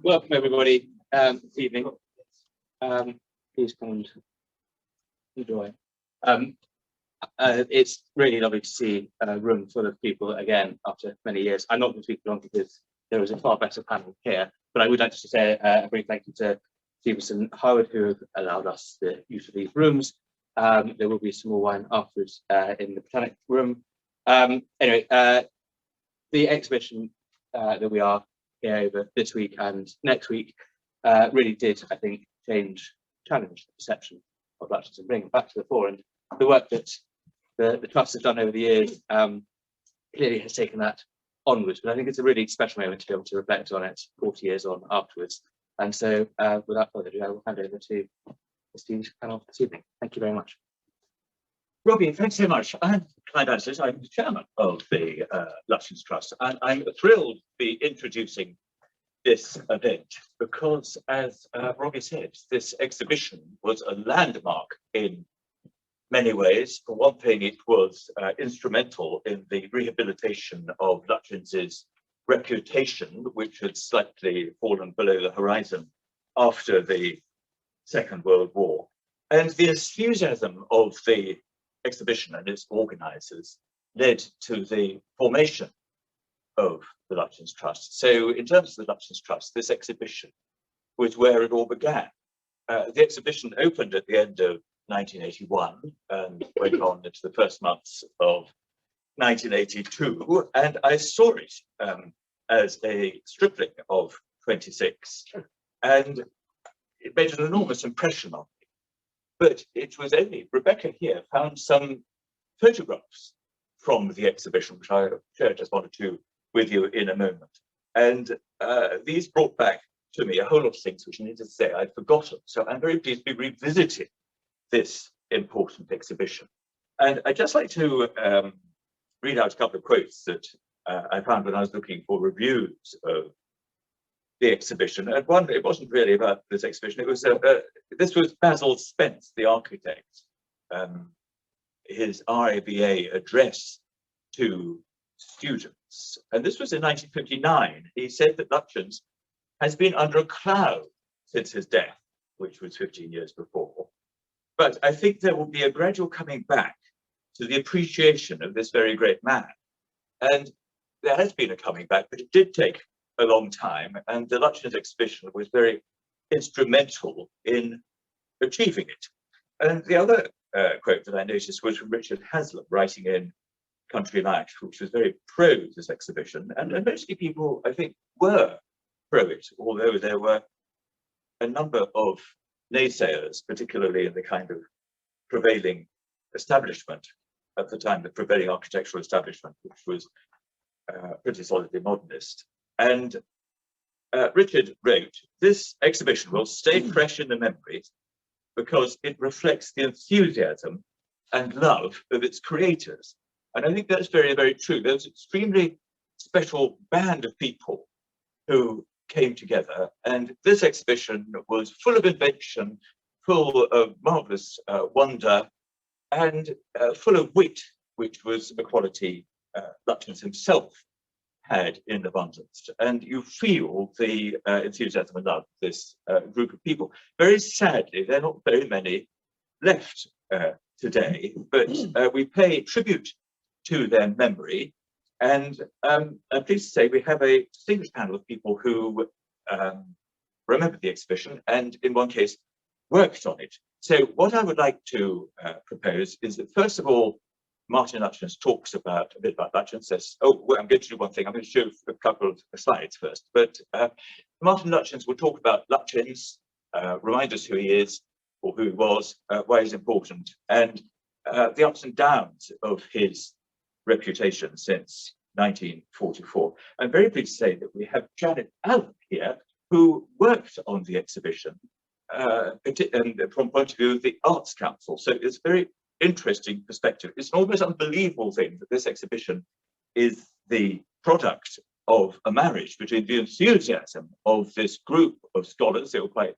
Welcome everybody this evening. Please come and enjoy. It's really lovely to see a room full of people again after many years. I'm not going to speak long because there is a far better panel here, but I would like to say a brief thank you to Stevenson and Howard who have allowed us the use of these rooms. There will be some more wine afterwards in the Botanic Room. Anyway, the exhibition that we are here over this week and next week really did, I think, challenge the perception of Lutyens and bring it back to the fore. And the work that the Trust has done over the years clearly has taken that onwards. But I think it's a really special moment to be able to reflect on it 40 years on afterwards. And so without further ado, I will hand over to the esteemed panel this evening. Thank you very much. Robbie, thanks so much. I'm Colin Amery. I'm the chairman of the Lutyens Trust, and I'm thrilled to be introducing this event because, as Robbie said, this exhibition was a landmark in many ways. For one thing, it was instrumental in the rehabilitation of Lutyens's reputation, which had slightly fallen below the horizon after the Second World War. And the enthusiasm of the exhibition and its organisers led to the formation of the Lutyens Trust. So in terms of the Lutyens Trust, this exhibition was where it all began. The exhibition opened at the end of 1981 and went on into the first months of 1982, and I saw it as a stripling of 26, and it made an enormous impression on me. But it was only Rebecca here found some photographs from the exhibition, which I'll share just one or two with you in a moment. And these brought back to me a whole lot of things which I need to say I'd forgotten. So I'm very pleased to be revisiting this important exhibition. And I'd just like to read out a couple of quotes that I found when I was looking for reviews of the exhibition. And one, it wasn't really about this exhibition, it was this was Basil Spence, the architect, his RABA address to students. And this was in 1959. He said that Lutyens has been under a cloud since his death, which was 15 years before. But I think there will be a gradual coming back to the appreciation of this very great man. And there has been a coming back, but it did take a long time, and the Lutyens exhibition was very instrumental in achieving it. And the other quote that I noticed was from Richard Haslam, writing in Country Life, which was very pro this exhibition, and mostly people, I think, were pro it, although there were a number of naysayers, particularly in the kind of prevailing establishment at the time, the prevailing architectural establishment, which was pretty solidly modernist. And Richard wrote, "This exhibition will stay fresh in the memories because it reflects the enthusiasm and love of its creators." And I think that's very, very true. There's an extremely special band of people who came together, and this exhibition was full of invention, full of marvelous wonder, and full of wit, which was a quality Lutyens himself had in abundance. And you feel the enthusiasm and love of this group of people. Very sadly, there are not very many left today, but we pay tribute to their memory. And I'm pleased to say we have a distinguished panel of people who remember the exhibition and in one case worked on it. So what I would like to propose is that first of all, Martin Lutyens talks about a bit about Lutyens. Says, oh, well, I'm going to do one thing. I'm going to show a couple of slides first. But Martin Lutyens will talk about Lutyens, remind us who he is or who he was, why he's important, and the ups and downs of his reputation since 1944. I'm very pleased to say that we have Janet Allen here, who worked on the exhibition and from point of view of the Arts Council. So it's very interesting perspective. It's an almost unbelievable thing that this exhibition is the product of a marriage between the enthusiasm of this group of scholars, they were quite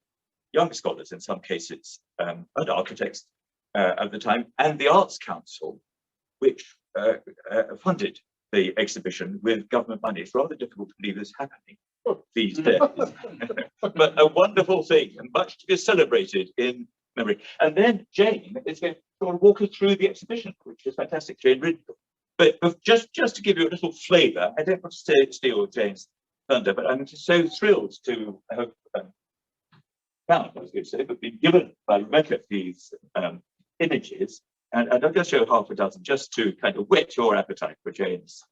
young scholars in some cases, and architects at the time, and the Arts Council, which funded the exhibition with government money. It's rather difficult to believe this happening these days. but a wonderful thing and much to be celebrated in memory. And then Jane is going to sort of walk us through the exhibition, which is fantastic, Jane Ridley. But just to give you a little flavour, I don't want to steal Jane's thunder, but I'm just so thrilled to have found, I was going to say, but been given by Rebecca these images. And I'll just show half a dozen just to kind of whet your appetite for Jane's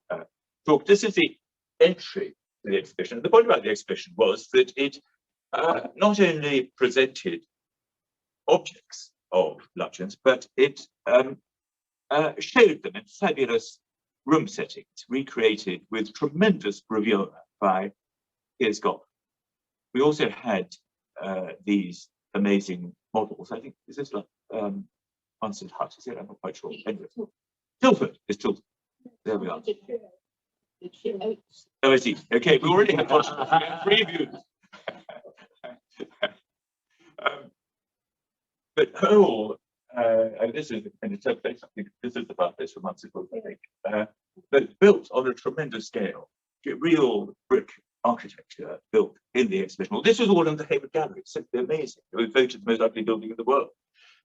talk. This is the entry to the exhibition. The point about the exhibition was that it not only presented objects of Lutyens, but it showed them in fabulous room settings, recreated with tremendous bravura by Piers Gough. We also had these amazing models. I think, is this like Hansard Hut? Is it? I'm not quite sure. Anyway, Tilford is Tilford. There we are. Oh, I see. Okay, we already have three views. But whole, this is an interpretation. I think this is about this from months ago, I think. But built on a tremendous scale, real brick architecture built in the exhibition. Well, this was all in the Hayward Gallery. It's simply amazing. It was voted the most ugly building in the world.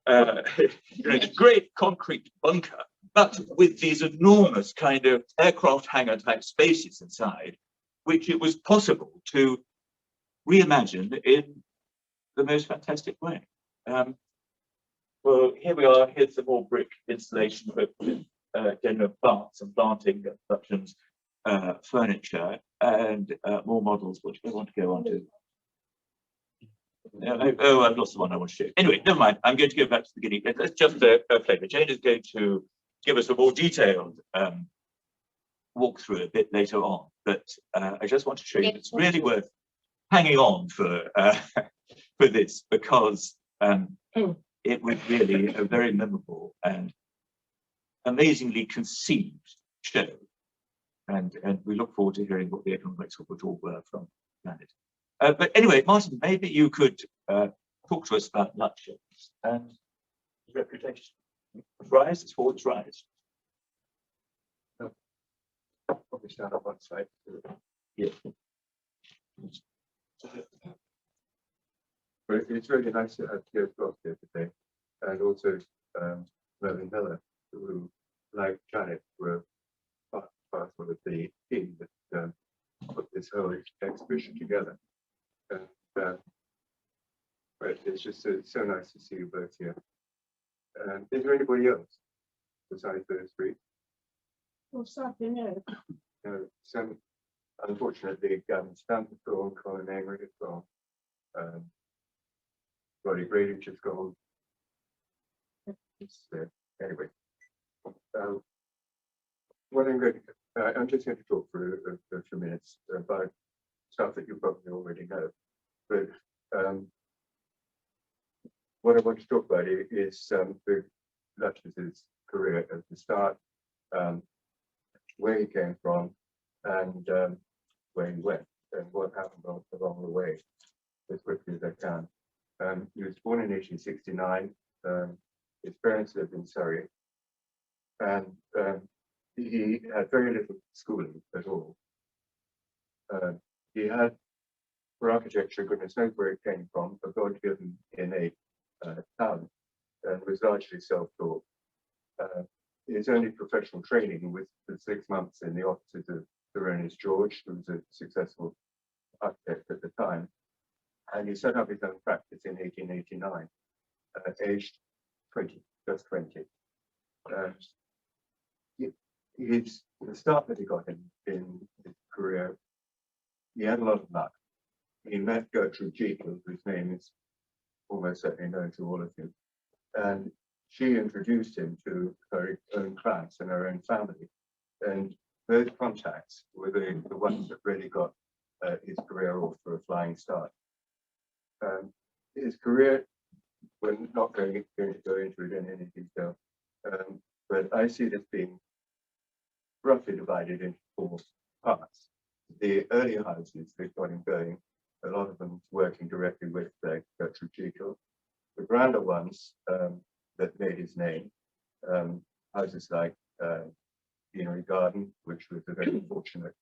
It's a great concrete bunker, but with these enormous kind of aircraft hangar type spaces inside, which it was possible to reimagine in the most fantastic way. Well, here we are. Here's some more brick installation with general plants and planting Lutyens furniture and more models, which I want to go on to. Oh, I've lost the one I want to show. Anyway, never mind. I'm going to go back to the beginning. That's just a flavour. Jane is going to give us a more detailed walkthrough a bit later on, but I just want to show you it's really worth hanging on for this, because it was really a very memorable and amazingly conceived show, and we look forward to hearing what the economics of it all were from Planet. But anyway, Martin, maybe you could talk to us about Lutyens and reputation. Rise, it's forwards rise. Probably start up one side. Yeah. But it's really nice to have Piers Gough here today, and also Merlin Miller, who, like Janet, were part of the team that put this whole exhibition together. And but it's just so nice to see you both here. Is there anybody else besides those three? Well, sadly, no. No, some, unfortunately, Gavin Stamp is gone, Colin Amery is gone, Roderick Gradidge is gone. Anyway, what I'm just going to talk for a few minutes about stuff that you probably already know. But what I want to talk about is the Lutyens' career at the start, where he came from, and where he went, and what happened along the way, as quickly as I can. He was born in 1869. His parents lived in Surrey, and he had very little schooling at all. He had, for architecture, goodness knows where it came from, a God-given innate talent, and was largely self-taught. His only professional training was for 6 months in the offices of Sir Ernest George, who was a successful architect at the time. And he set up his own practice in 1889, aged 20, just 20. The start that he got in his career, he had a lot of luck. He met Gertrude Jekyll, whose name is almost certainly known to all of you, and she introduced him to her own class and her own family. And those contacts were the ones that really got his career off for a flying start. His career, we're not going to go into it in any detail, but I see this being roughly divided into 4 parts. The earlier houses that got him going, a lot of them working directly with Gertrude Jekyll. The grander ones that made his name, houses like Deanery Garden, which was a very fortunate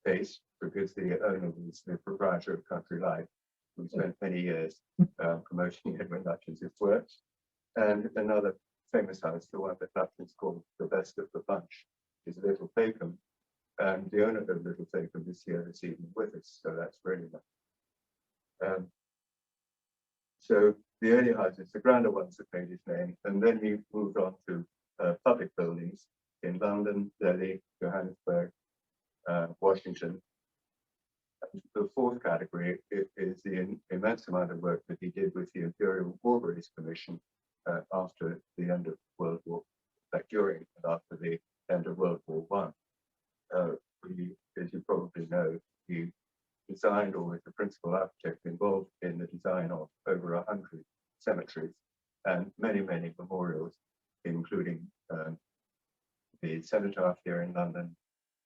case because the owner was the proprietor of Country Life, who spent many years promoting Edwin Lutyens' works. And another famous house, the one that Lutyens called the best of the bunch, is Little Fakenham. And the owner of Little Fakenham is here this evening with us, so that's really nice. So the early houses, the grander ones that made his name, and then he moved on to public buildings in London, Delhi, Johannesburg, Washington. And the fourth category is the immense amount of work that he did with the Imperial Warburys Commission after the end of World War, during and after the end of World War I. As you probably know, he designed, or was the principal architect involved in the design of over 100 cemeteries and many, many memorials, including the cenotaph here in London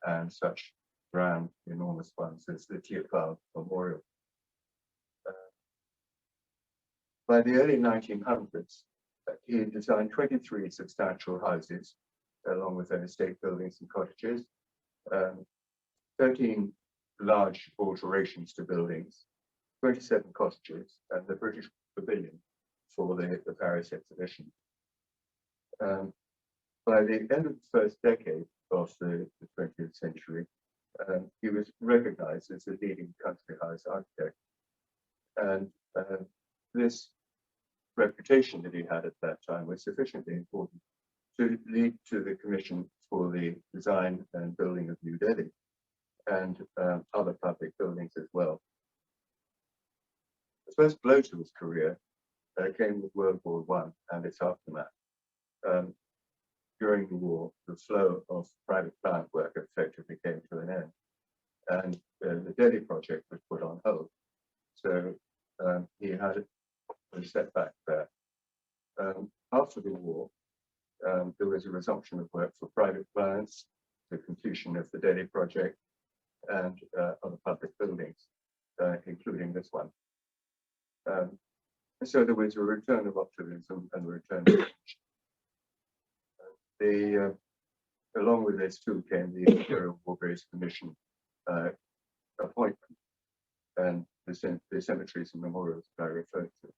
and such grand, enormous ones as the Thiepval Memorial. By the early 1900s, he designed 23 substantial houses, along with their estate buildings and cottages, 13 large alterations to buildings, 27 cottages, and the British Pavilion for the Paris exhibition. By the end of the first decade of the 20th century, he was recognized as a leading country house architect. And this reputation that he had at that time was sufficiently important to lead to the commission for the design and building of New Delhi and other public buildings as well. The first blow to his career came with World War I and its aftermath. During the war, the flow of private client work effectively came to an end, and the Delhi project was put on hold. So he had a setback there. After the war, there was a resumption of work for private clients, the completion of the Delhi project, and other public buildings, including this one. So there was a return of optimism and a return of along with this too came the Imperial Warburys Commission appointment and the cemeteries and memorials that I referred to.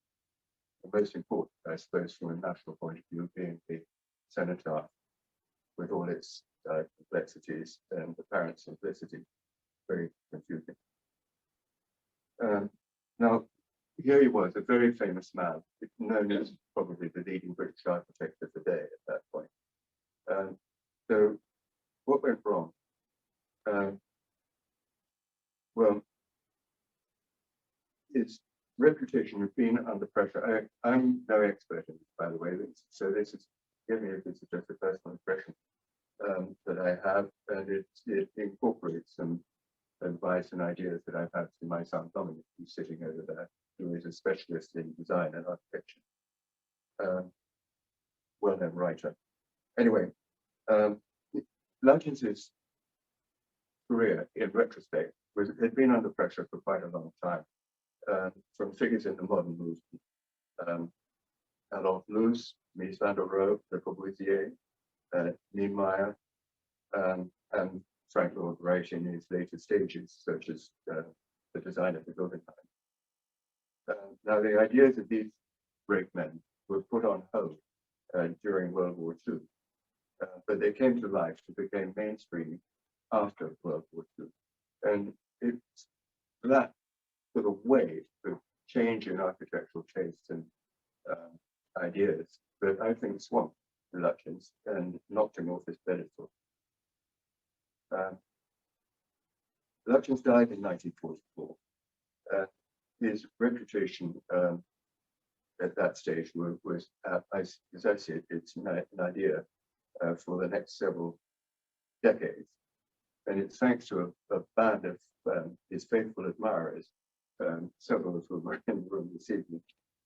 The most important, I suppose, from a national point of view, being the cenotaph with all its complexities and apparent simplicity, very confusing. Now, here he was, a very famous man, known as probably the leading British architect of the day at that point. So what went wrong? Well, his reputation had been under pressure. I'm no expert in this, by the way, so this is, give me if this is just a personal impression that I have, and it incorporates some advice and ideas that I've had from my son Dominic, who's sitting over there, who is a specialist in design and architecture, well-known writer. Anyway, Lutyens' career, in retrospect, had been under pressure for quite a long time, from figures in the modern movement. Adolf Loos, Mies van der Rohe, Le Corbusier, Niemeyer, and Frank Lloyd Wright in his later stages, such as the design of the Guggenheim. Now, the ideas of these great men were put on hold during World War II, but they came to life to become mainstream after World War II. And it's that sort of wave of change in architectural tastes and ideas that I think swamped Lutyens and knocked him off his pedestal. Lutyens died in 1944. His reputation at that stage was as I see it, it's an idea for the next several decades. And it's thanks to a band of his faithful admirers, several of whom are in the room this evening,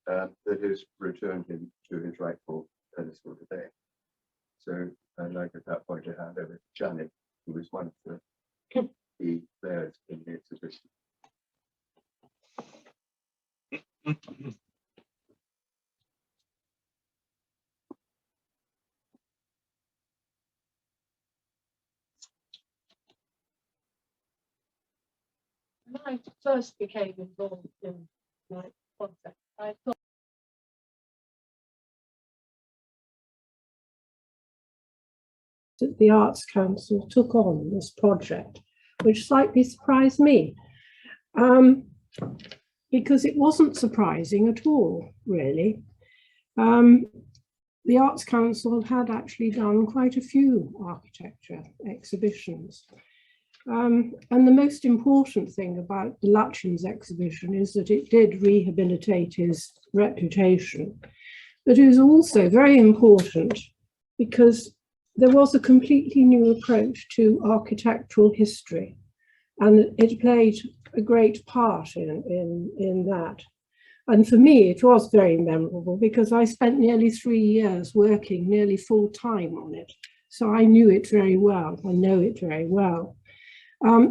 that has returned him to his rightful pedestal today. So I'd like at that point to hand over to Janet, who was one of the key players in the exhibition. first became involved in my project, I thought that the Arts Council took on this project, which slightly surprised me, because it wasn't surprising at all, really. The Arts Council had actually done quite a few architecture exhibitions. And the most important thing about the Lutyens exhibition is that it did rehabilitate his reputation. But it was also very important because there was a completely new approach to architectural history, and it played a great part in that. And for me, it was very memorable because I spent nearly 3 years working nearly full time on it. So I knew it very well, I know it very well.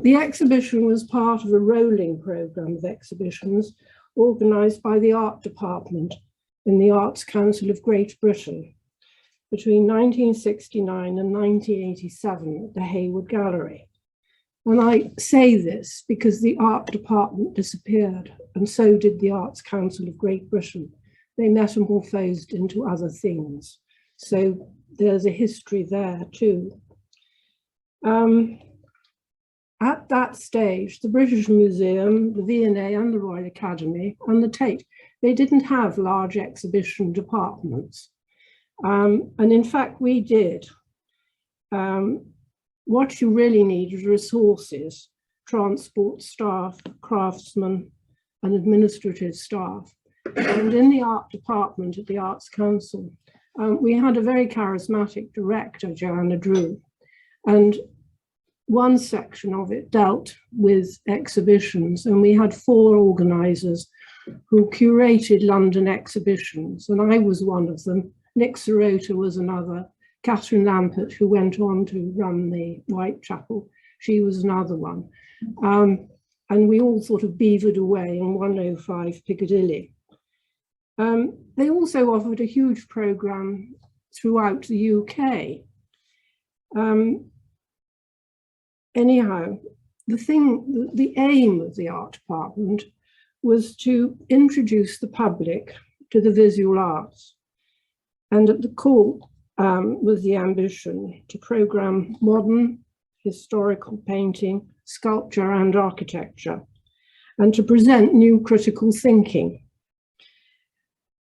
The exhibition was part of a rolling programme of exhibitions organised by the Art Department in the Arts Council of Great Britain between 1969 and 1987 at the Hayward Gallery. And I say this because the Art Department disappeared, and so did the Arts Council of Great Britain. They metamorphosed into other things. So there's a history there too. At that stage, the British Museum, the V&A and the Royal Academy and the Tate, they didn't have large exhibition departments. And in fact, we did. What you really need is resources, transport staff, craftsmen, and administrative staff. And in the art department at the Arts Council, we had a very charismatic director, Joanna Drew, and one section of it dealt with exhibitions, and we had 4 organisers who curated London exhibitions, and I was one of them. Nick Sirota was another. Catherine Lampert, who went on to run the Whitechapel, she was another one. And we all sort of beavered away in 105 Piccadilly. They also offered a huge programme throughout the UK. Anyhow, the aim of the art department was to introduce the public to the visual arts. And at the core was the ambition to programme modern historical painting, sculpture and architecture, and to present new critical thinking.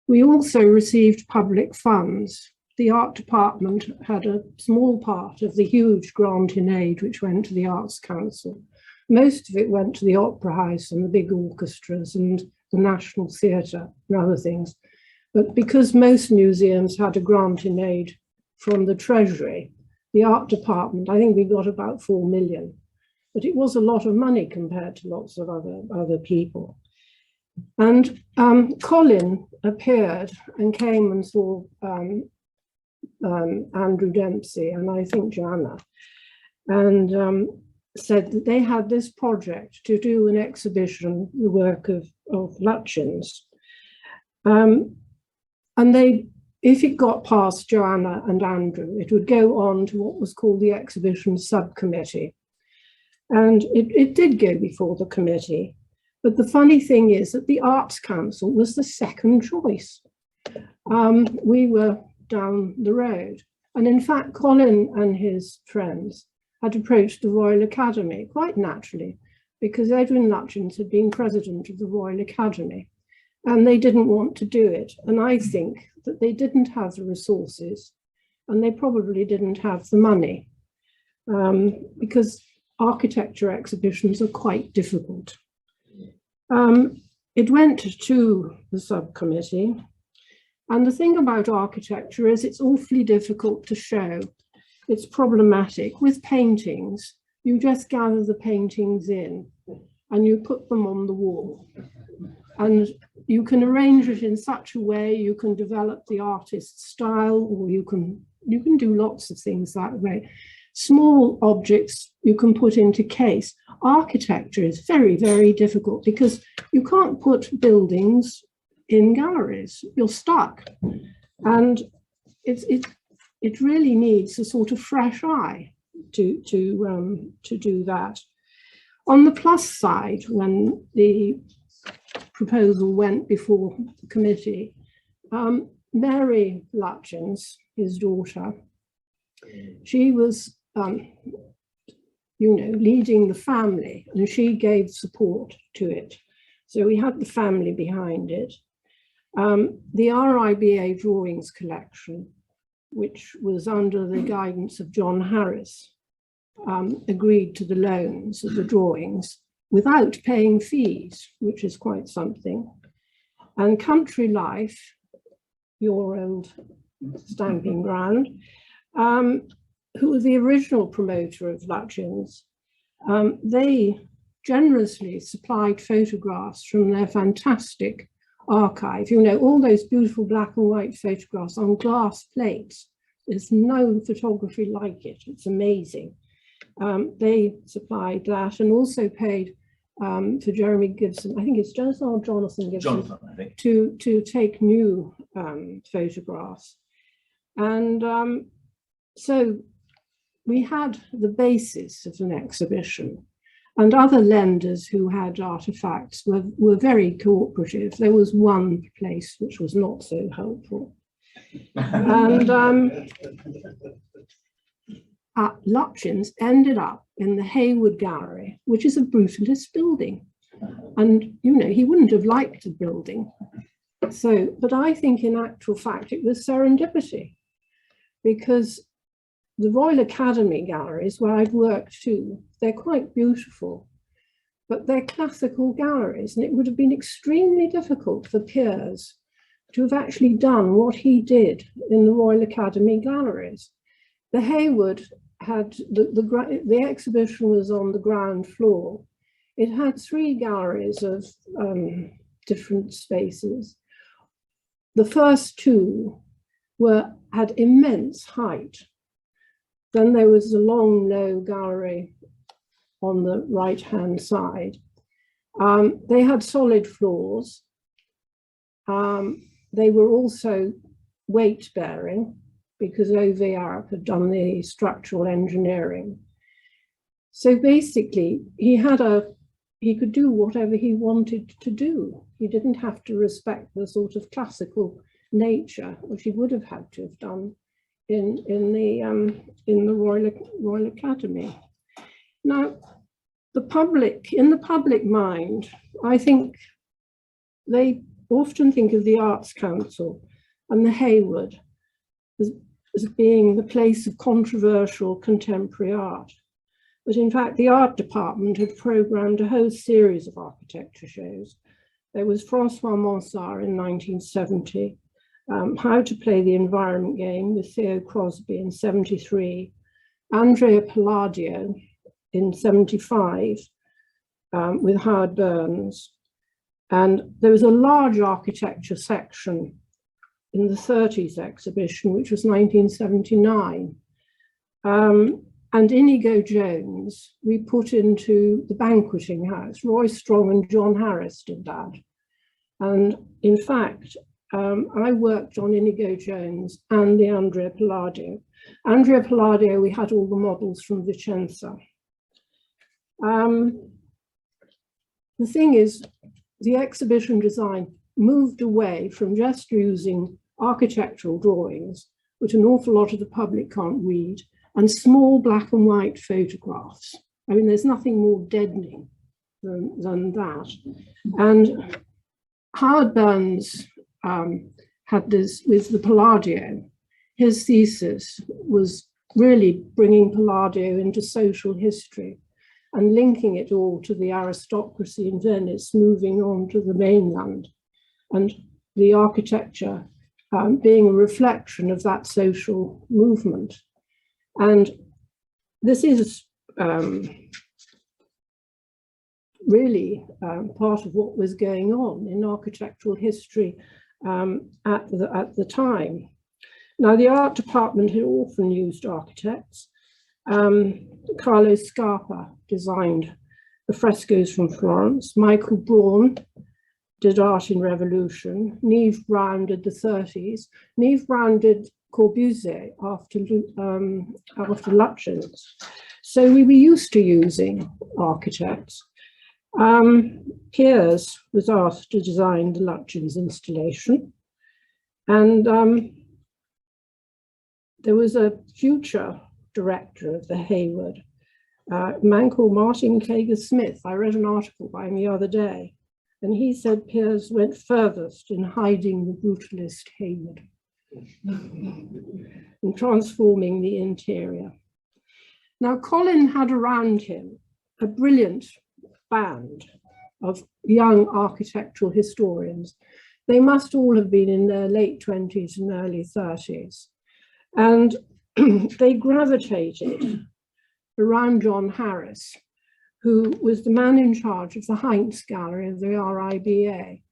We also received public funds. The art department had a small part of the huge grant in aid which went to the Arts Council. Most of it went to the Opera House and the big orchestras and the National Theatre and other things. But because most museums had a grant in aid from the Treasury, the art department, I think we got about 4 million, but it was a lot of money compared to lots of other people. And Colin appeared and came and saw Andrew Dempsey and I think Joanna, and said that they had this project to do an exhibition, the work of Lutyens. And if it got past Joanna and Andrew, it would go on to what was called the exhibition subcommittee. And it did go before the committee. But the funny thing is that the Arts Council was the second choice. We were down the road. And in fact, Colin and his friends had approached the Royal Academy quite naturally, because Edwin Lutyens had been president of the Royal Academy, and they didn't want to do it. And I think that they didn't have the resources, and they probably didn't have the money, because architecture exhibitions are quite difficult. It went to the subcommittee, and the thing about architecture is it's awfully difficult to show. It's problematic. With paintings, you just gather the paintings in and you put them on the wall. And you can arrange it in such a way, you can develop the artist's style, or you can do lots of things that way. Small objects you can put into case. Architecture is very, very difficult because you can't put buildings in galleries. You're stuck. And it really needs a sort of fresh eye to do that. On the plus side, when the proposal went before the committee, Mary Lutyens, his daughter, she was, leading the family, and she gave support to it. So we had the family behind it. The RIBA drawings collection, which was under the guidance of John Harris, agreed to the loans of the drawings without paying fees, which is quite something. And Country Life, your old stamping ground, who was the original promoter of Lutyens, they generously supplied photographs from their fantastic archive. All those beautiful black and white photographs on glass plates. There's no photography like it. It's amazing. They supplied that and also paid for Jeremy Gibson, I think it's Jonathan Gibson, I think. to take new photographs. And so we had the basis of an exhibition, and other lenders who had artifacts were very cooperative. There was one place which was not so helpful. And Lutyens ended up in the Hayward Gallery, which is a brutalist building. And, he wouldn't have liked the building. So, but I think in actual fact, it was serendipity, because the Royal Academy galleries, where I've worked too, they're quite beautiful, but they're classical galleries, and it would have been extremely difficult for Piers to have actually done what he did in the Royal Academy galleries. The Hayward had, the exhibition was on the ground floor. It had 3 galleries of different spaces. The first 2 had immense height. Then there was a long, low gallery on the right-hand side. They had solid floors. They were also weight-bearing, because OVR had done the structural engineering. So basically, he could do whatever he wanted to do. He didn't have to respect the sort of classical nature, which he would have had to have done in the Royal Academy. Now, in the public mind, I think they often think of the Arts Council and the Hayward as being the place of controversial contemporary art. But in fact, the art department had programmed a whole series of architecture shows. There was Francois Mansart in 1970, How to Play the Environment Game with Theo Crosby in 73, Andrea Palladio in 75 with Howard Burns. And there was a large architecture section in the 30s exhibition, which was 1979. And Inigo Jones, we put into the banqueting house. Roy Strong and John Harris did that. And in fact, I worked on Inigo Jones and the Andrea Palladio. Andrea Palladio, we had all the models from Vicenza. The thing is, the exhibition design moved away from just using architectural drawings, which an awful lot of the public can't read, and small black and white photographs. I mean, there's nothing more deadening than that. And Howard Burns had this with the Palladio. His thesis was really bringing Palladio into social history and linking it all to the aristocracy in Venice, moving on to the mainland, and the architecture being a reflection of that social movement. And this is really part of what was going on in architectural history at the time. Now, the art department had often used architects. Carlo Scarpa designed the frescoes from Florence. Michael Braun did Art in Revolution. Neve Brown did the 30s. Neve Brown did Corbusier after Lutyens. So we were used to using architects. Piers was asked to design the Lutyens installation, and there was a future director of the Hayward, a man called Martin Kager-Smith. I read an article by him the other day, and he said Piers went furthest in hiding the brutalist Hayward and transforming the interior. Now, Colin had around him a brilliant band of young architectural historians. They must all have been in their late 20s and early 30s. And they gravitated around John Harris, who was the man in charge of the Lutyens Gallery of the RIBA.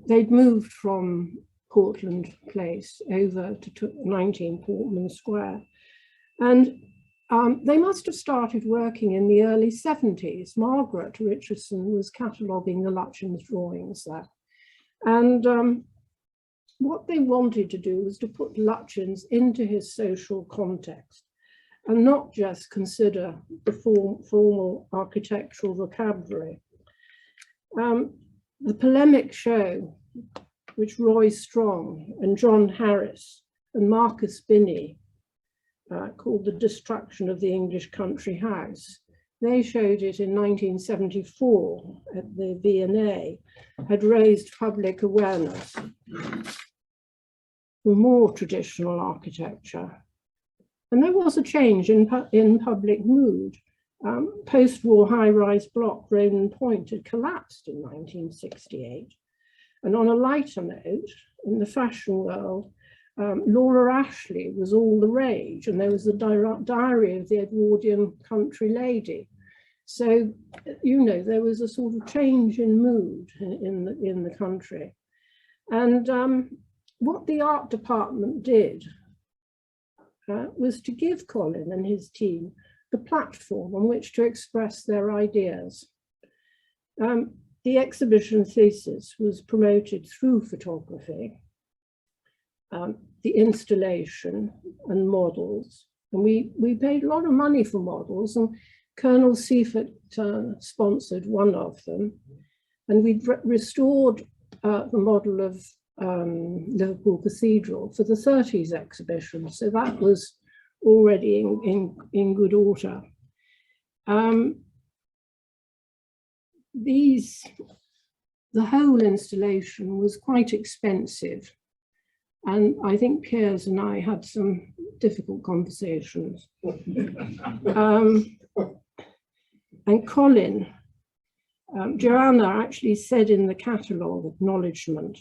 They'd moved from Portland Place over to 19 Portman Square. And they must have started working in the early 70s. Margaret Richardson was cataloguing the Lutyens drawings there. And what they wanted to do was to put Lutyens into his social context and not just consider the formal architectural vocabulary. The polemic show, which Roy Strong and John Harris and Marcus Binney called The Destruction of the English Country House, they showed it in 1974 at the V&A, had raised public awareness for more traditional architecture. And there was a change in public mood. Post-war high-rise block Ronan Point had collapsed in 1968. And on a lighter note, in the fashion world, Laura Ashley was all the rage, and there was the diary of the Edwardian country lady. So, you know, there was a sort of change in mood in the country. And what the art department did was to give Colin and his team the platform on which to express their ideas. The exhibition thesis was promoted through photography, the installation and models. And we paid a lot of money for models, and Colonel Seifert sponsored one of them. And we'd restored the model of Liverpool Cathedral for the 30s exhibition. So that was already in good order. The whole installation was quite expensive. And I think Piers and I had some difficult conversations. And Colin, Joanna actually said in the catalogue acknowledgement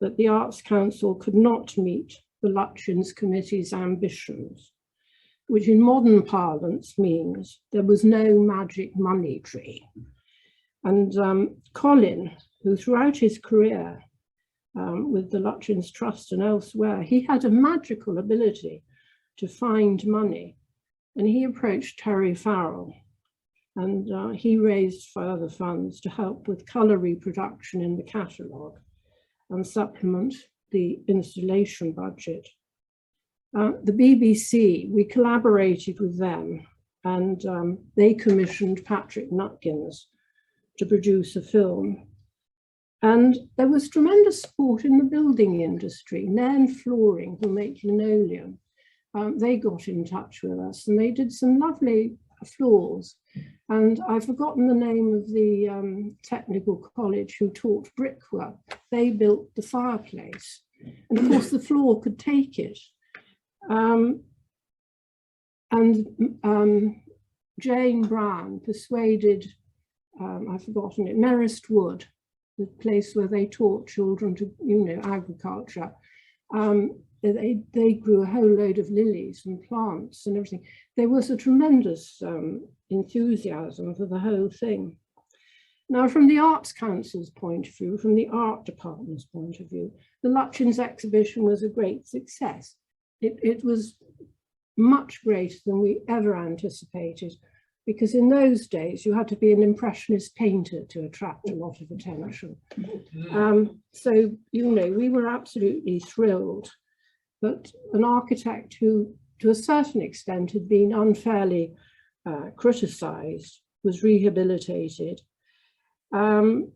that the Arts Council could not meet the Lutyens Committee's ambitions, which in modern parlance means there was no magic money tree. And Colin, who throughout his career with the Lutyens Trust and elsewhere, he had a magical ability to find money. And he approached Terry Farrell, and he raised further funds to help with colour reproduction in the catalogue and supplement the installation budget. The BBC, we collaborated with them, and they commissioned Patrick Nutkins to produce a film. And there was tremendous support in the building industry. Nairn Flooring, who make linoleum, they got in touch with us, and they did some lovely floors. And I've forgotten the name of the technical college who taught brickwork. They built the fireplace, and of course the floor could take it. Jane Brown persuaded, I've forgotten it, Merest Wood, the place where they taught children to, you know, agriculture. They grew a whole load of lilies and plants and everything. There was a tremendous enthusiasm for the whole thing. Now, from the Arts Council's point of view, from the art department's point of view, the Lutyens exhibition was a great success. It was much greater than we ever anticipated, because in those days you had to be an impressionist painter to attract a lot of attention. So, you know, we were absolutely thrilled. But an architect who, to a certain extent, had been unfairly criticised was rehabilitated, and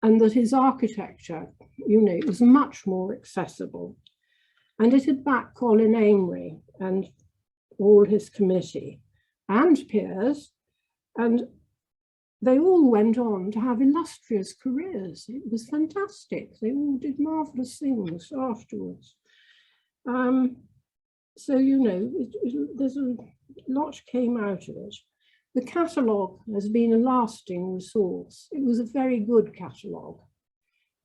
that his architecture, you know, was much more accessible. And it had backed Colin Amery and all his committee and Piers, and they all went on to have illustrious careers. It was fantastic. They all did marvellous things afterwards. So, you know, there's a lot came out of it. The catalogue has been a lasting resource. It was a very good catalogue,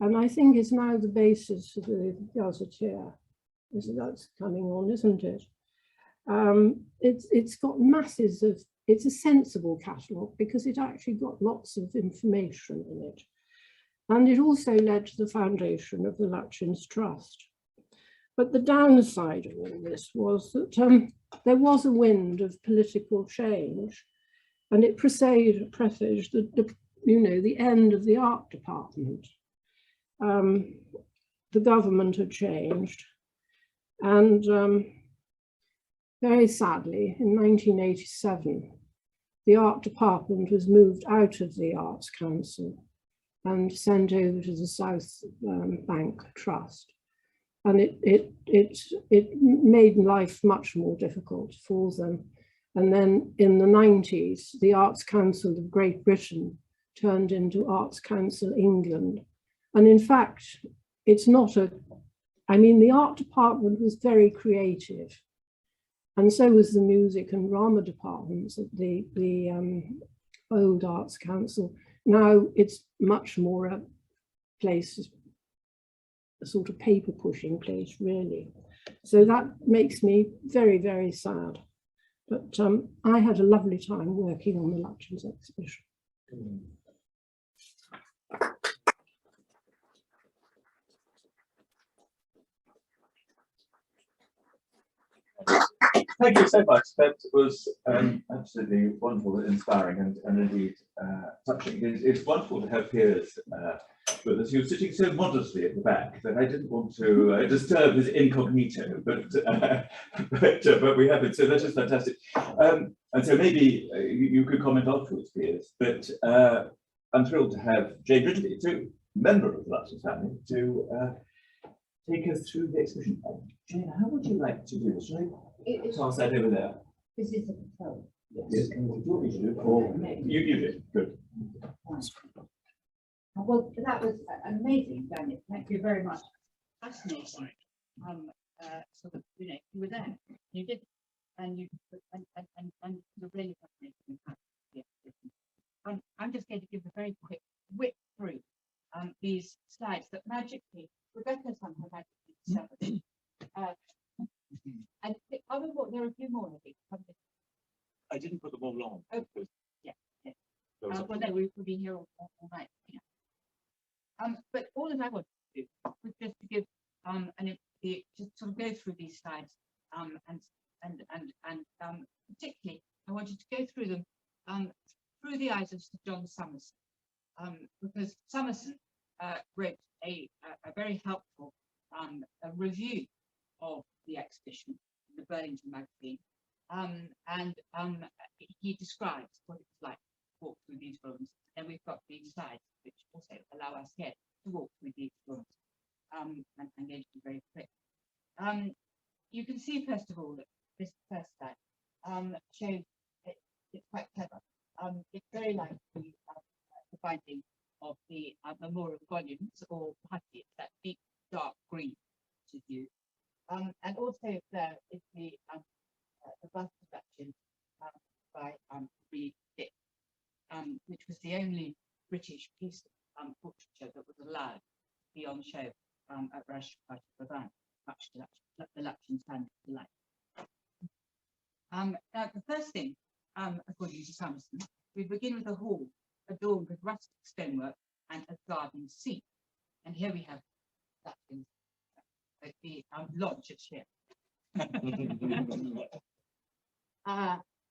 and I think it's now the basis of the Gazetteer. That's coming on, isn't it? It's got masses of, it's a sensible catalogue because it actually got lots of information in it. And it also led to the foundation of the Lutyens Trust. But the downside of all this was that there was a wind of political change, and it presaged the end of the art department. The government had changed, and very sadly, in 1987, the art department was moved out of the Arts Council and sent over to the South Bank Trust. And it made life much more difficult for them. And then in the 90s, the Arts Council of Great Britain turned into Arts Council England. And in fact, it's not the art department was very creative. And so was the music and drama departments at the old Arts Council. Now it's much more a place, a sort of paper pushing place, really. So that makes me very, very sad. But I had a lovely time working on the Lutyens exhibition. Thank you so much. That was absolutely wonderful, inspiring, and indeed touching. It's wonderful to have Piers with us. He was sitting so modestly at the back that I didn't want to disturb his incognito, but we have it. So that is fantastic. And so maybe you could comment afterwards, Piers. But I'm thrilled to have Jane Ridley, too, member of the Lutyens family, to take us through the exhibition. Jane, how would you like to do this? Toss that over there. This is a control. Yes. Do you want me to do it? Or you did. Good. Well, that was amazing, Daniel. Thank you very much. Fascinating. Sort of, you were there. You did, and you're really fascinating. I'm just going to give a very quick whip through these slides that magically Rebecca somehow magically discovered. And there are a few more, I think. I didn't put them all on. Oh, yeah. Well, no, we'll be here all night. Yeah. But all that I wanted to do was just to give just sort of go through these slides, and particularly I wanted to go through them through the eyes of Sir John Summerson, because Summerson wrote a very helpful review of the exhibition in the Burlington magazine, and he describes what it's like to walk through these rooms. And we've got these slides which also allow us here to walk through these rooms. And I'm going to be very quick. You can see first of all that this first slide shows it's quite clever. It's very like the binding of the memorial volumes, or putty. It's that deep dark green which is used. And also there is the bust of Lutyens by Reed Dick, which was the only British piece of portraiture that was allowed to be on show at Rashford Pavilion, much to the Lutyens family's delight. Now, the first thing, according to Summerson, we begin with a hall adorned with rustic stonework and a garden seat. And here we have Lutyens. The lodge at here.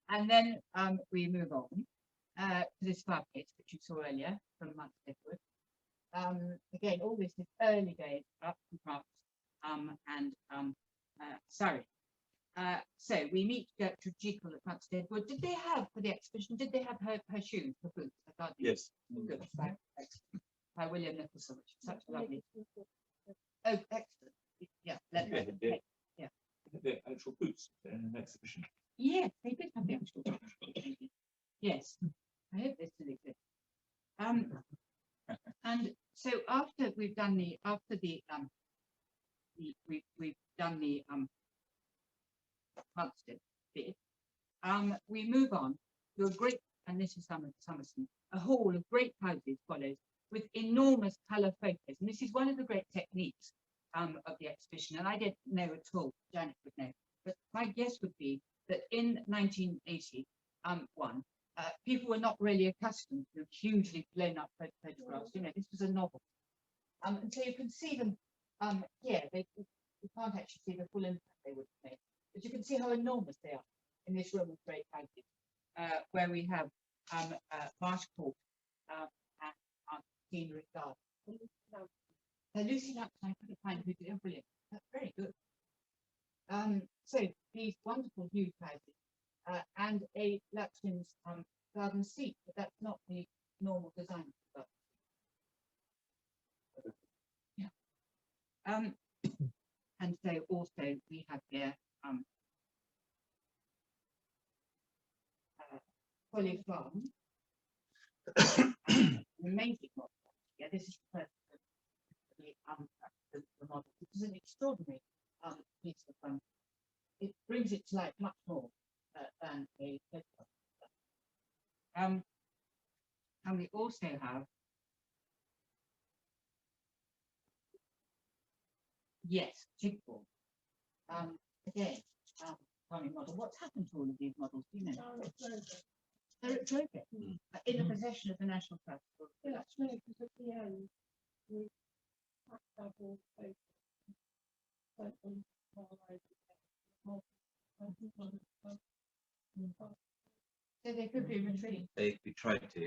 And then we move on to this fireplace, which you saw earlier from Monk Edward. Again, all this is early days up from Crafts and Surrey. So we meet Gertrude Jekyll at Hampstead Wood. Did they have for the exhibition? Did they have her shoes, her boots? Yes. Good. By William Nicholson, which is such a lovely. Oh, excellent. Yeah. Yeah. The actual boots in an exhibition. Yes, they did have the actual. Yes, I hope they still exist. And so after we've done the we've done the Hampstead bit, we move on to a great, and this is Somerson, a hall of great houses follows with enormous colour photos, and this is one of the great techniques of the exhibition, and I don't know at all, Janet would know, but my guess would be that in 1981, people were not really accustomed to hugely blown up photographs. You know, this was a novel, and so you can see them here. You can't actually see the full impact they would have made, but you can see how enormous they are in this room of great houses, where we have Marsh Court and Scenery Garden. Lucy Lampson, I couldn't find who did it. Brilliant. That's very good. So these wonderful huge houses and a Lutyens garden seat, but that's not the normal design. Yeah. And so also we have here Folly Farm, an amazing model. Yeah, this is the first the model. This is an extraordinary piece of it brings it to life much more than a photograph. And we also have Chigbourne. Again, funny model. What's happened to all of these models? Do you know? They're at Trowbridge, in the possession of the National Trust. Yeah, actually, because at the end, we have all so they could be retrieved. We tried to.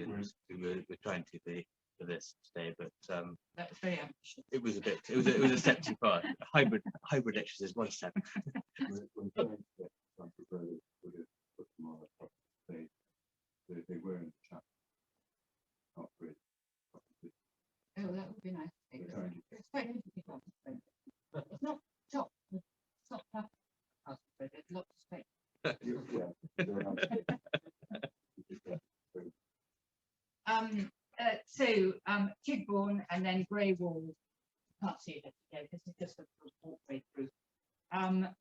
We're trying to be for this today, but That's very ambitious. it was a bit. It was a step too far. Hybrid exercise is one step. When trying to get some people would have put them on the top of the stage, they were in the chat. Not really. Oh, that would be nice. They're trying to It's quite easy to get on. It's not chopped. It's not tough. There's lots of space. Chigbourne and then Grey Wall. Can't see it today. This is just a walkway through. And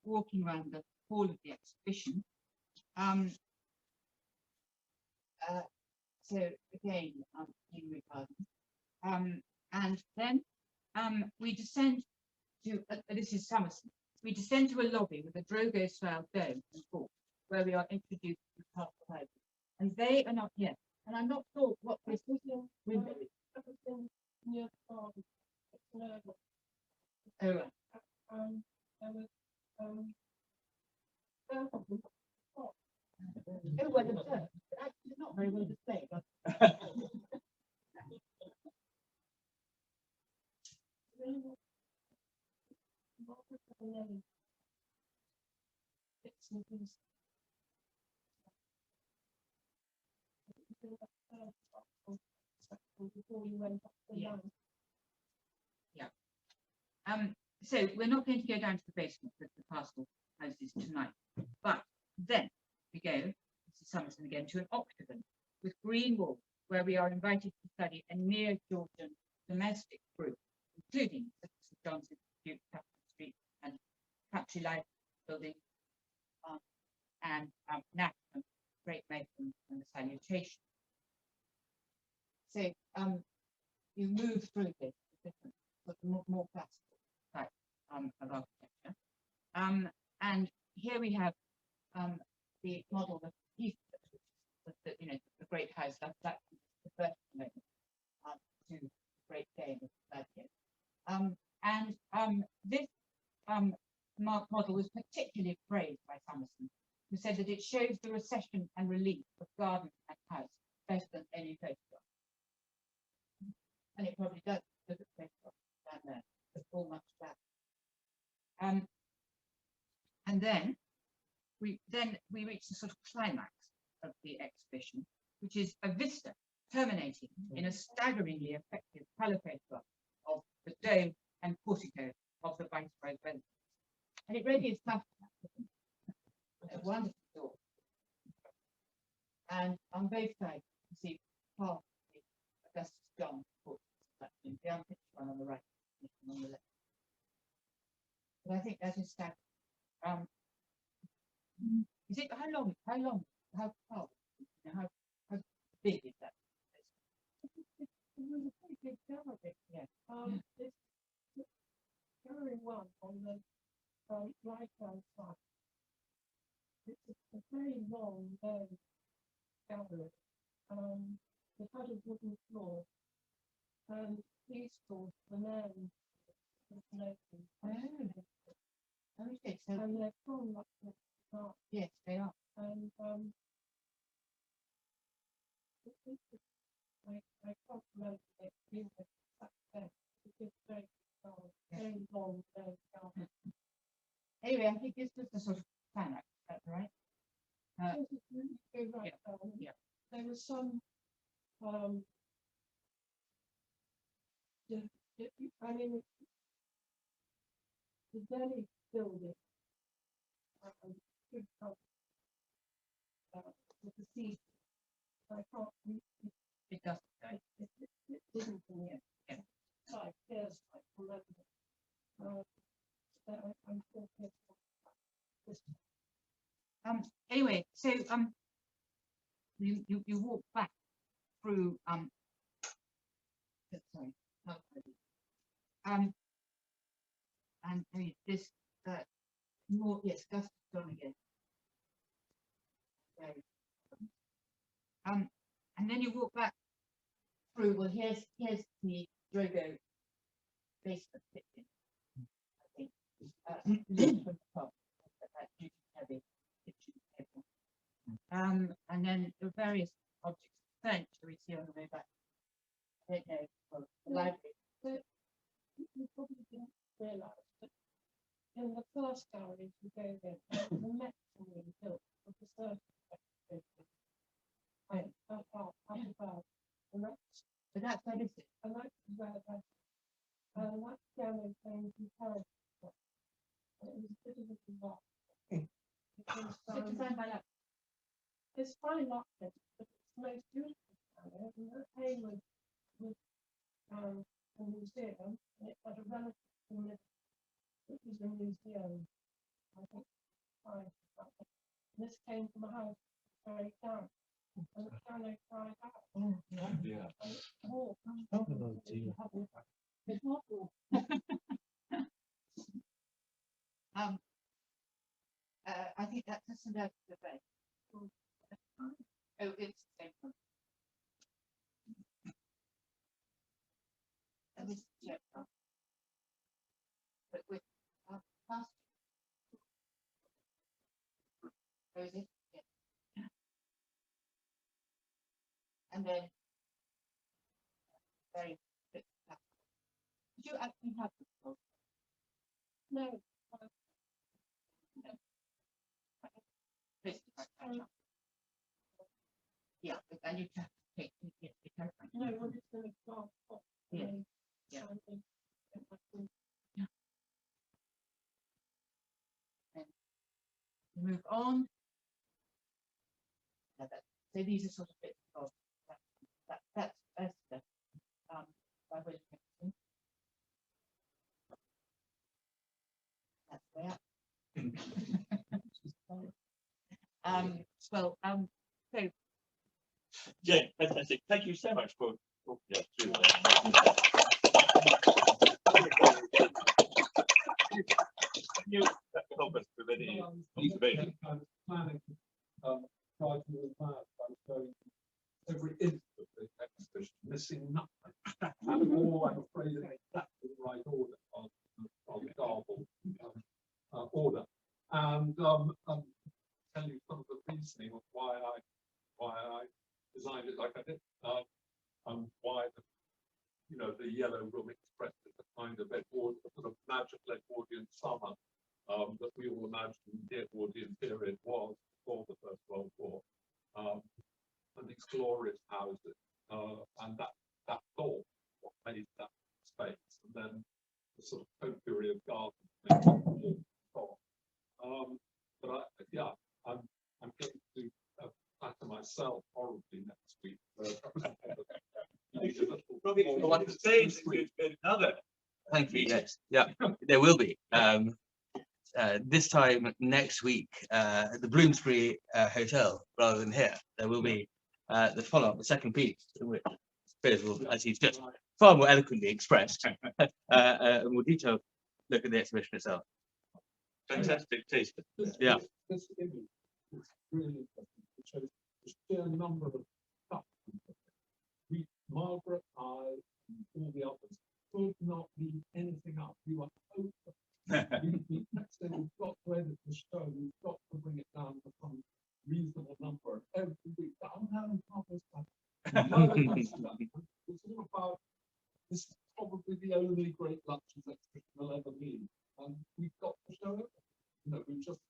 walking around the hall of the exhibition. So again, Henry Garden. And then we descend to this is Somerson. We descend to a lobby with a Drogo-style dome and porch, where we are introduced to the top of houses. And they are not here. And I'm not sure what this window is. near the garden. Oh, right. There was Oh, well, the church, actually not very well displayed. Before you went up the Yeah. line. So we're not going to go down to the basement with the pastoral houses tonight, but then we go, this is Somerson again, to an octagon with green walls, where we are invited to study a neo-Georgian domestic group, including the St. John's Institute, Captain Street, and Country Life Building, and National Great Mason and the Salutation. So you move through this different, but more classical type of architecture. And here we have the model of Heath, the great house that the first moment to the great game of Gladiator. And this model was particularly praised by Somerson, who said that it shows the recession and relief of garden and house better than any photograph. And it probably does look at photographs down there, it's all much better. the sort of climax of the exhibition, which is a vista terminating in a staggeringly effective colour photograph of the dome and portico of the Viceroy's residence. And it really is tough. A wonderful door. And on both sides, you see part of the Augustus John portrait, the unpictured one on the right, and on the left. But I think that is staggering. Is it how long, how far, how big is that? It was a pretty big gallery. Yeah. It's gallery one on the right hand side. It's a very long, gallery. It had a wooden floor, and these doors were named with an open. Okay, so And they're from like yes, they are. and I can't remember it being that best. It's very long, very long. Anyway, I think this was the sort of climax, right? Right, yeah. There was some I mean the Delhi building could help with the sea. I can't It does. it didn't in the end. Yeah. 5 years like from London. I'm talking this. Anyway, so you walk back through sorry, and this more, yes, Gus done again. And then you walk back through. Well, here's the Drogo basement kitchen. I think from the top, that duty heavy kitchen table. And then the various objects of furniture we see on the way back. I don't know. Well, the library. You probably didn't realise, but in the first gallery you go in, the mezzanine built with the surface up above, and that's But that is it. and that's where that gallery came from Paris. It was a bit of a disaster. Because, Designed by that. it's fine art, but it's the most beautiful gallery, and that Hayward was a museum, and it had a relative in it. It was a museum, I think, this came from a house very down, and the piano cried out. Yeah. And it walked. Oh, dear. It's awful. I think that's a similar debate. Oh, it's the same one. And this is check. But with past. Oh, is it? Yeah. And then very bit. Did you actually have the book? No, Yeah, but then you have to take it. no, what is the example? Yeah. Yeah. Move on. So these are sort of bits of that's Esther by William Gibson. That's way up. So Jane, fantastic. Thank you so much for talking us through that. You help us with any observation. I was planning guide to all that. I was going every inch of the exhibition, missing nothing. And all I'm afraid in exactly the right order on the garble order. And tell you some of the reasoning of why I designed it like I did. Why the yellow room expressed as a kind of Edward, a sort of magical Edwardian summer that we all imagine the Edwardian period was before the First World War, and these glorious houses, and that thought what made that space, and then the sort of potpourri of gardens makes it more thought. But I'm going to flatter myself horribly next week. Another. Thank you. Yes. Yeah, there will be. This time next week at the Bloomsbury Hotel rather than here. There will be the follow-up, the second piece, which Piers will, as he's just far more eloquently expressed, a more detailed look at the exhibition itself. Fantastic taste. Yeah. This image is really interesting. It shows the sheer number of stuff. Margaret, I, and all the others could not leave anything up. We were open. We kept saying, we've got to edit the show, we've got to bring it down to some reasonable number. Every week, oh no, not this time. It's all about, this is probably the only great Lutyens exhibition there'll ever be. And we've got to show it. You know, we just,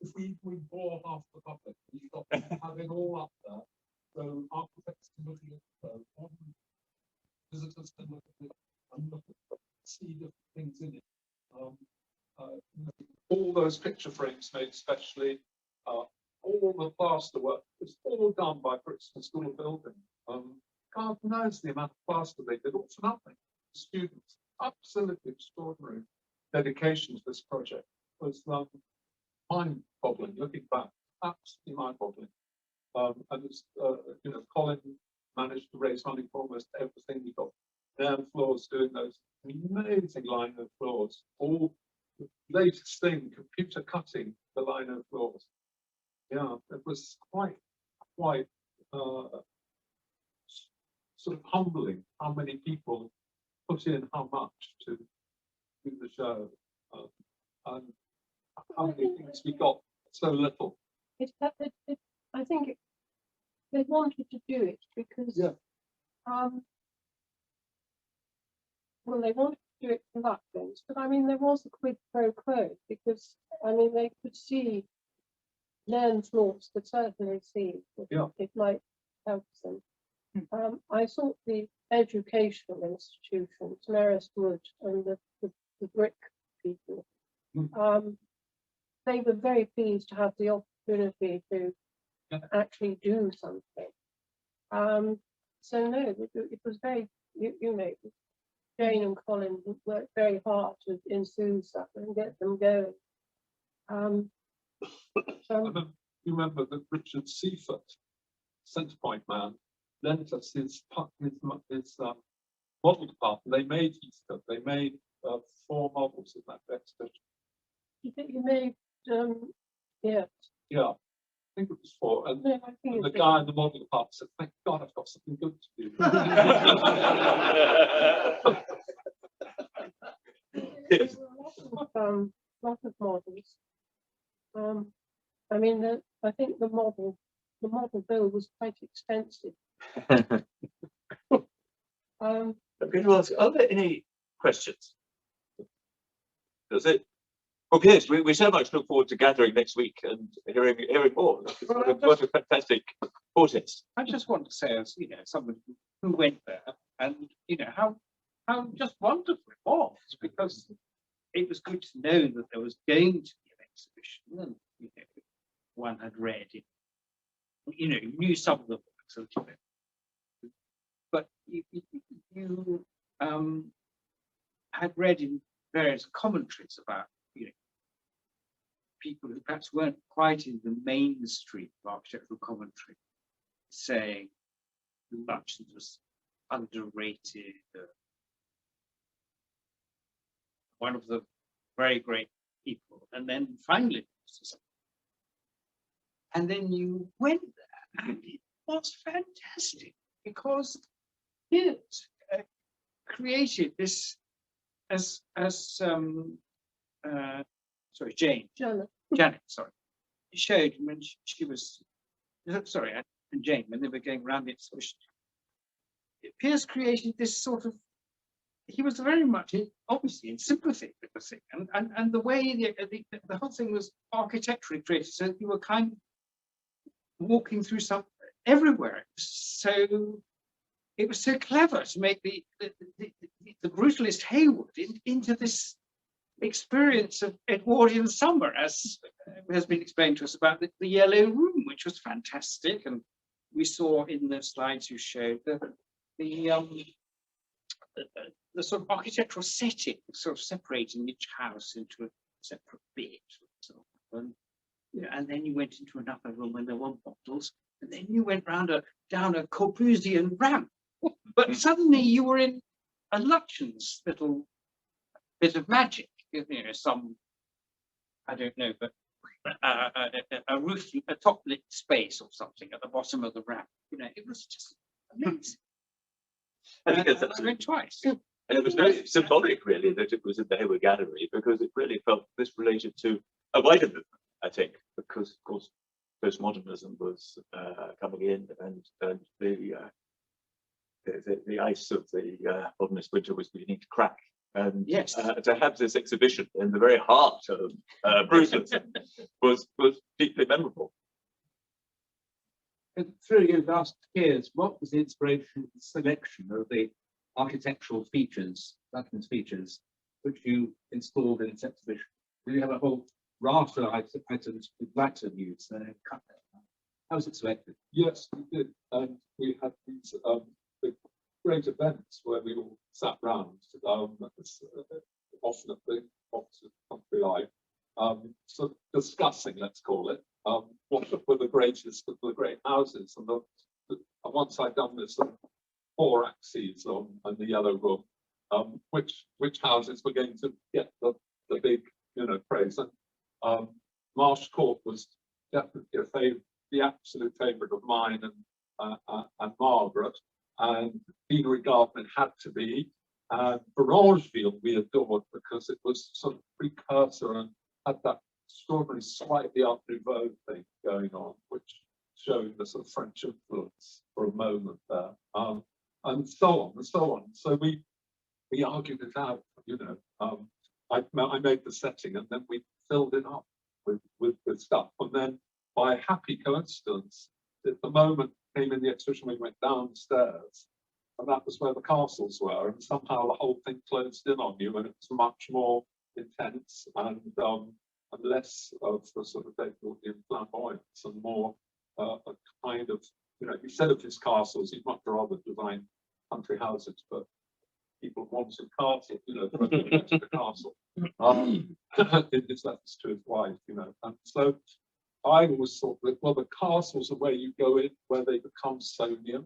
if we bore half the public, we've got to have it all up there. So architects can look at it, visitors can look at it, and look at see different things in it. All those picture frames made specially, all the plaster work, it's all done by Brixton School of Building. God knows the amount of plaster they did, all for nothing. Students, absolutely extraordinary dedication to this project. It was mind-boggling, looking back, absolutely mind-boggling. And it's, you know, Colin managed to raise money for almost everything. We got down floors doing those amazing lino floors. All the latest thing, computer cutting the lino floors. Yeah, it was quite sort of humbling how many people put in how much to do the show, and how many things we got so little. I think they wanted to do it because, well, they wanted to do it for Lutyens, but I mean, there was a quid pro quo because, I mean, they could see, learned floors could certainly see that it might help them. I thought the educational institutions, Marist Wood and the brick people, they were very pleased to have the opportunity to actually do something. So no, it was very, you know, Jane and Colin worked very hard to enthuse that and get them going. You remember that Richard Seaford, Centrepoint man, lent us his model department. They made Easter. They made 4 models of that exhibition. You think you made, yeah. Yeah, I think it was 4. And, no, I think and the guy in the model department said, "Thank God, I've got something good to do." There were a lot of models. I mean, I think the model bill was quite expensive. I'm going to ask, are there any questions? Does it? Well, yes, we so much look forward to gathering next week and hearing more. What a fantastic portent. I just want to say, as you know, someone who went there, and you know how just wonderful it was, because it was good to know that there was going to be an exhibition, and you know, one had read it, you know, knew some of the books a little bit, but you had read in various commentaries about, you know, people who perhaps weren't quite in the mainstream of architectural commentary, saying Lutyens was underrated, one of the very great people, and then finally, and then you went there, and it was fantastic because it created this, as sorry, Janet, sorry, it showed when she was, sorry, and Jane, when they were going around the exhibition, Piers created this sort of he was very much obviously in sympathy with the thing, and the way the whole thing was architecturally created, so you were kind of walking through some everywhere. It was so clever to make the brutalist Hayward into this experience of Edwardian summer, as has been explained to us about the Yellow Room, which was fantastic, and we saw in the slides you showed the sort of architectural setting, sort of separating each house into a separate bit, and then you went into another room when there were bottles, and then you went down a Corbusian ramp, but suddenly you were in a Lutyens little bit of magic, some, I don't know, but a roof, a top lit space or something at the bottom of the ramp. It was just amazing. I think I went twice. and it was very symbolic, really, that it was at the Hayward Gallery, because it really felt this related to a wider movement, I think, because of course postmodernism was coming in, and the ice of the modernist winter was beginning to crack. And yes, to have this exhibition in the very heart of brutalism was deeply memorable. And through your last years, what was the inspiration for the selection of the architectural features, Lutyens features, which you installed in this exhibition? Do you have a whole raft of items you'd like to use? How was it selected? Yes, we did. And we had these big, great events where we all sat round, often at the Oxford Country Life, sort of discussing, let's call it, what were the greatest of the great houses. And once I'd done this 4 axes on the Yellow Room, which houses were going to get the big, praise. And Marsh Court was definitely the absolute favourite of mine and Margaret, and Deanery Garden had to be. And Varangeville we adored because it was sort of precursor and had that extraordinary slightly Art Nouveau thing going on, which showed the sort of French influence for a moment there, and so on and so on. So we argued it out, I made the setting, and then we filled it up with stuff, and then by happy coincidence, at the moment came in the exhibition, we went downstairs, and that was where the castles were, and somehow the whole thing closed in on you, and it was much more intense and less of the sort of Edwardian flamboyance and more a kind of, instead of his castles, he'd much rather design country houses, but people wanted castles, for the castle. In his letters to his wife, and so I always thought that, well, the castles are where you go in, where they become Sonian,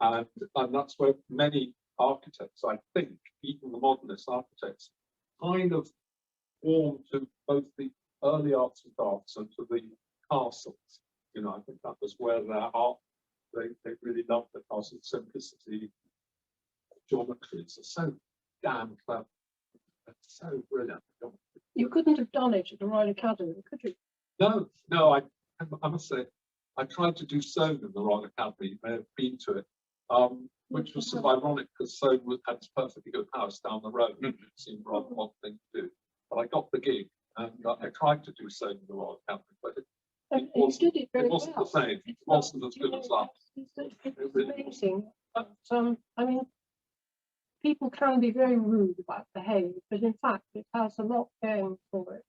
and that's where many architects, I think, even the modernist architects, kind of warm to both the early arts and crafts and to the castles. I think that was where their art, they really loved the castle simplicity, geometries are so damn clever. It's so brilliant. You couldn't have done it at the Royal Academy, could you? No, I must say, I tried to do Soane in the Royal Academy, you may have been to it, which was sort of ironic because Soane had this perfectly good house down the road. It seemed rather an odd thing to do. But I got the gig, and I tried to do Soane in the Royal Academy, but it wasn't the same. It wasn't as good as that. It's amazing. But I mean, people can be very rude about the Hague, but in fact, it has a lot going for it.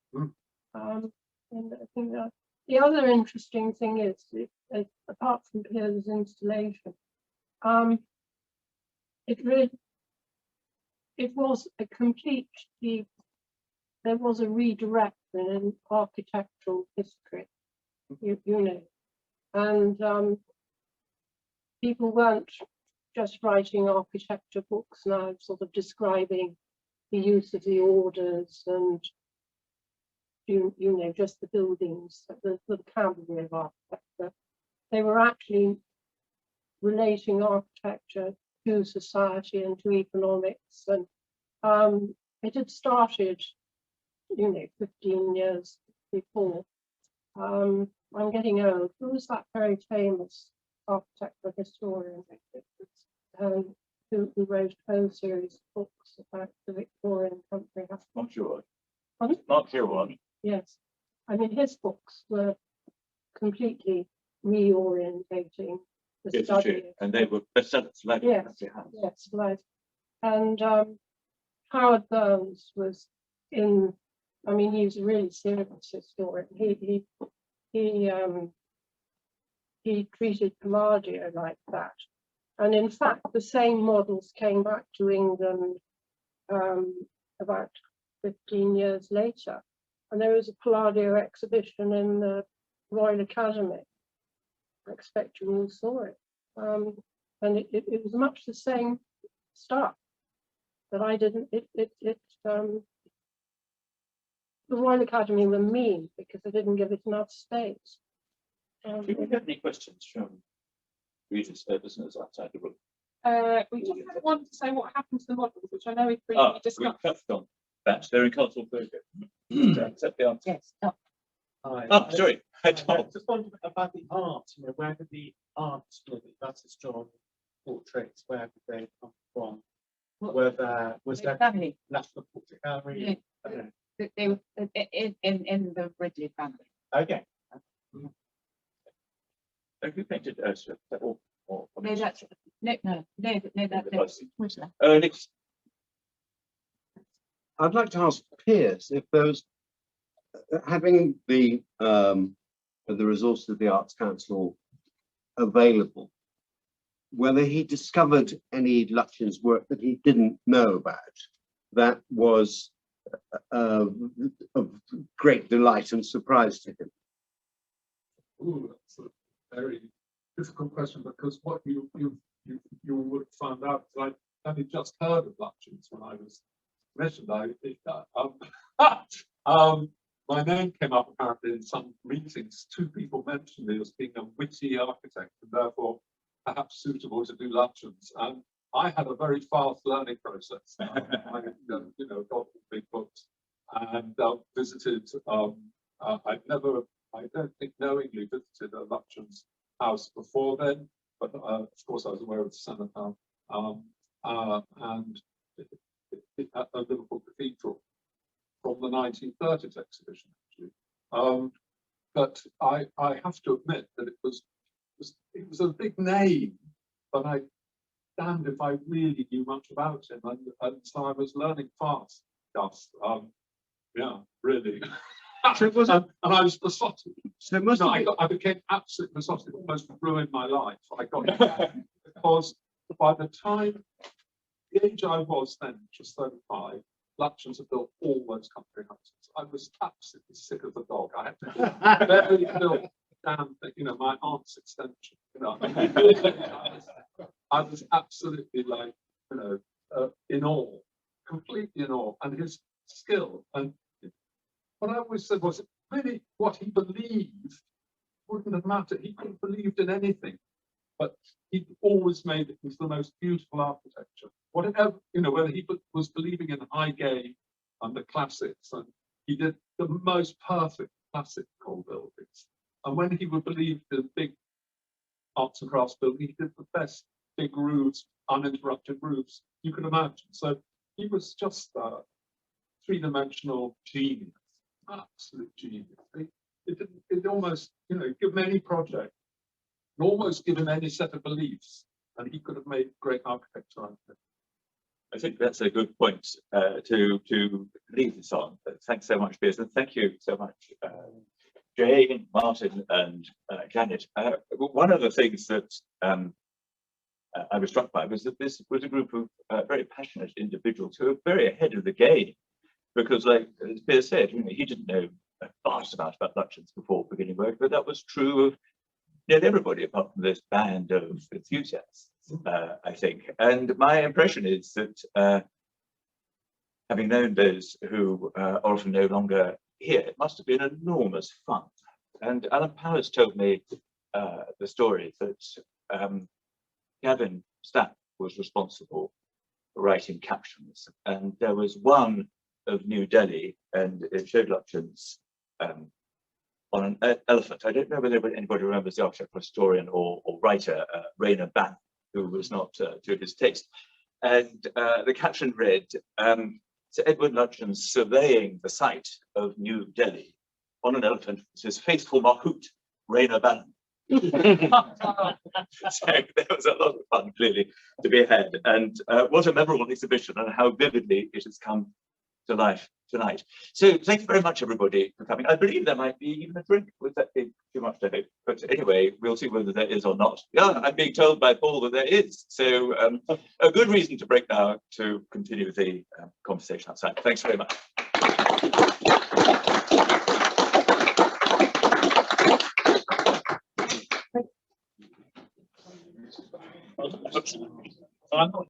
And I think that the other interesting thing is, apart from Piers' installation, it was a complete, there was a redirection in architectural history, and people weren't just writing architecture books now, sort of describing the use of the orders and just the buildings, the category of architecture. They were actually relating architecture to society and to economics, and it had started, 15 years before. I'm getting old. Who was that very famous architectural historian? who wrote a whole series of books about the Victorian country house. Not sure. Pardon? Not sure one. Yes, I mean his books were completely reorientating the Yes, study. true. And they were bestsellers. Like Yes, Country House. yes, right. And Howard Burns was in. I mean, he's a really serious historian. He treated Palladio like that, and in fact, the same models came back to England about 15 years later, and there was a Palladio exhibition in the Royal Academy. I expect you all saw it, and it was much the same stuff, but I didn't. The Royal Academy were mean because they didn't give it enough space. Do we have any questions from readers, listeners outside the room? We just had one to say what happened to the models, which I know we've Ah, briefly we discussed. touched on that. They're in cultural progress. Accept the answer. Yes. Oh, Hi. Oh, sorry. I just wondered about the art, where did the art, the artist drawn portraits, where did they come from? Was there family. National Portrait Gallery? I don't know. They were in the Ridley family. Okay. Have you painted Ursula? Or No, that's no, that's Whistler. Nick, I'd like to ask Piers if those, having the resources of the Arts Council available, whether he discovered any Lutyens work that he didn't know about that was of great delight and surprise to him. Ooh, that's a very difficult question, because what you would have found out, I only just heard of Lutyens when I was mentioned. My name came up apparently in some meetings. Two people mentioned me as being a witty architect and therefore perhaps suitable to do Lutyens. And I had a very fast learning process. I got big books and visited. I don't think knowingly visited a Lutyens house before then, but of course I was aware of the cenotaph and at the Liverpool Cathedral from the 1930s exhibition, actually. But I have to admit that it was a big name, but I damned if I really knew much about him, and so I was learning fast. Just yeah, really. So was and I was besotted. So must No, have I became absolutely besotted. It almost ruined my life. I got because by the time the age I was then, just 35, Lutyens had built all those country houses. I was absolutely sick of the dog. I had to barely build damn thing, my aunt's extension. I was absolutely like, in awe, completely in awe, and his skill. And what I always said was, really, what he believed wouldn't have mattered. He could have believed in anything, but he always made it was the most beautiful architecture. Whatever, whether he was believing in Highgate and the classics, and he did the most perfect classical buildings. And when he would believe in big arts and crafts building, he did the best big roofs, uninterrupted roofs you could imagine. So he was just a three-dimensional genius, absolute genius. It almost, give him any project, and almost give him any set of beliefs, and he could have made great architecture out of it. I think that's a good point to leave this on. Thanks so much, Piers, and thank you so much, Jane, Martin, and Janet. One of the things that I was struck by was that this was a group of very passionate individuals who were very ahead of the game, because, like as Piers said, he didn't know a vast amount about Lutyens before beginning work, but that was true of nearly everybody apart from this band of enthusiasts, I think. And my impression is that having known those who are often no longer here, it must have been enormous fun. And Alan Powers told me the story that Gavin Stamp was responsible for writing captions, and there was one of New Delhi, and it showed Lutyens on an elephant. I don't know whether anybody remembers the architectural historian or writer, Rainer Banff, who was not to his taste. And the caption read, Sir Edward Lutyens surveying the site of New Delhi on an elephant with his faithful Mahout, Raina Balan. So there was a lot of fun, clearly, to be had. And what a memorable exhibition, and how vividly it has come to life tonight. So thank you very much, everybody, for coming. I believe there might be even a drink. Would that be too much to hope? But anyway, we'll see whether there is or not. Yeah, I'm being told by Paul that there is. So a good reason to break now to continue the conversation outside. Thanks very much. I'm not